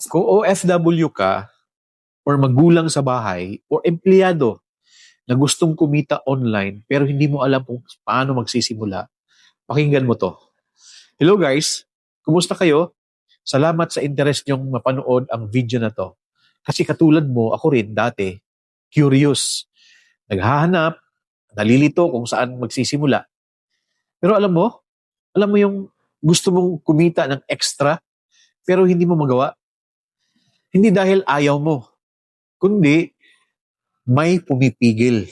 Kung OFW ka, or magulang sa bahay, or empleyado na gustong kumita online pero hindi mo alam kung paano magsisimula, pakinggan mo to. Hello guys, kumusta kayo? Salamat sa interest niyong mapanood ang video na to. Kasi katulad mo, ako rin dati, curious. Naghahanap, nalilito kung saan magsisimula. Pero alam mo yung gusto mong kumita ng extra pero hindi mo magawa. Hindi dahil ayaw mo, kundi may pumipigil.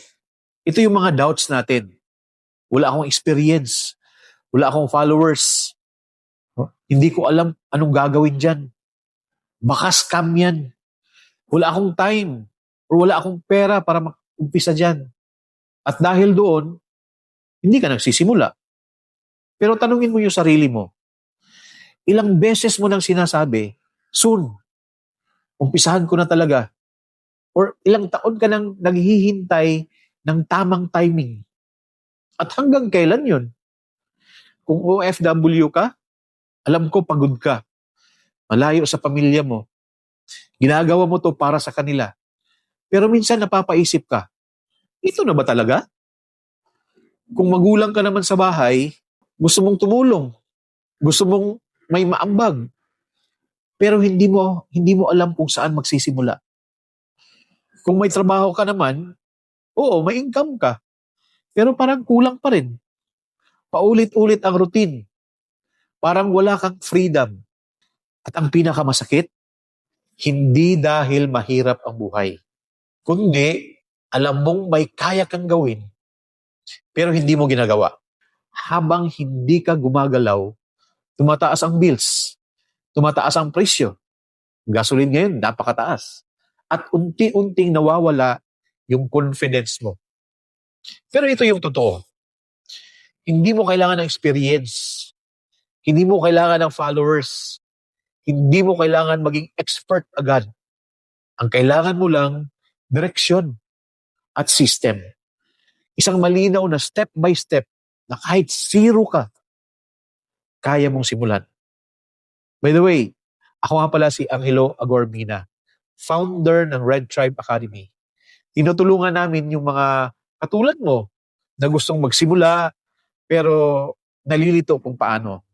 Ito yung mga doubts natin. Wala akong experience. Wala akong followers. Hindi ko alam anong gagawin dyan. Baka scam yan. Wala akong time. Or wala akong pera para mag-umpisa dyan. At dahil doon, hindi ka nagsisimula. Pero tanungin mo yung sarili mo. Ilang beses mo nang sinasabi, soon, umpisahan ko na talaga. Or ilang taon ka nang naghihintay ng tamang timing. At hanggang kailan yun? Kung OFW ka, alam ko pagod ka. Malayo sa pamilya mo. Ginagawa mo to para sa kanila. Pero minsan napapaisip ka, ito na ba talaga? Kung magulang ka naman sa bahay, gusto mong tumulong. Gusto mong may maambag. Pero hindi mo alam kung saan magsisimula. Kung may trabaho ka naman, oo, may income ka. Pero parang kulang pa rin. Paulit-ulit ang routine. Parang wala kang freedom. At ang pinakamasakit, hindi dahil mahirap ang buhay. Kundi, alam mong may kaya kang gawin, pero hindi mo ginagawa. Habang hindi ka gumagalaw, tumataas ang bills, tumataas ang presyo. Gasoline ngayon, napakataas. At unti-unting nawawala yung confidence mo. Pero ito yung totoo. Hindi mo kailangan ng experience. Hindi mo kailangan ng followers. Hindi mo kailangan maging expert agad. Ang kailangan mo lang, direksyon at system. Isang malinaw na step by step na kahit zero ka, kaya mong simulan. By the way, ako nga pala si Angelo Agormina, founder ng Red Tribe Academy. Tinutulungan namin yung mga katulad mo na gustong magsimula pero nalilito kung paano.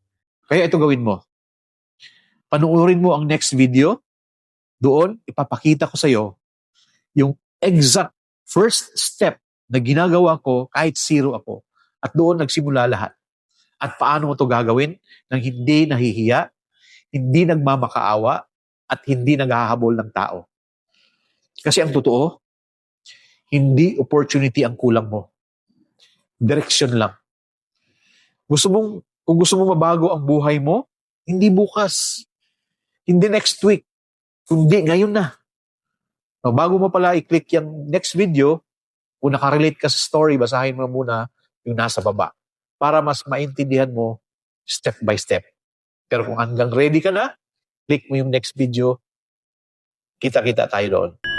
Kaya ito gawin mo. Panuorin mo ang next video. Doon, ipapakita ko sa iyo yung exact first step na ginagawa ko kahit zero ako. At doon nagsimula lahat. At paano mo ito gagawin nang hindi nahihiya, hindi nagmamakaawa, at hindi naghahabol ng tao. Kasi ang totoo, hindi opportunity ang kulang mo. Direksyon lang. Kung gusto mong mabago ang buhay mo, hindi bukas, hindi next week, kundi ngayon na. Bago mo pala i-click yung next video, kung nakarelate ka sa story, basahin mo muna yung nasa baba para mas maintindihan mo step by step. Pero kung hanggang ready ka na, click mo yung next video, kita-kita tayo doon.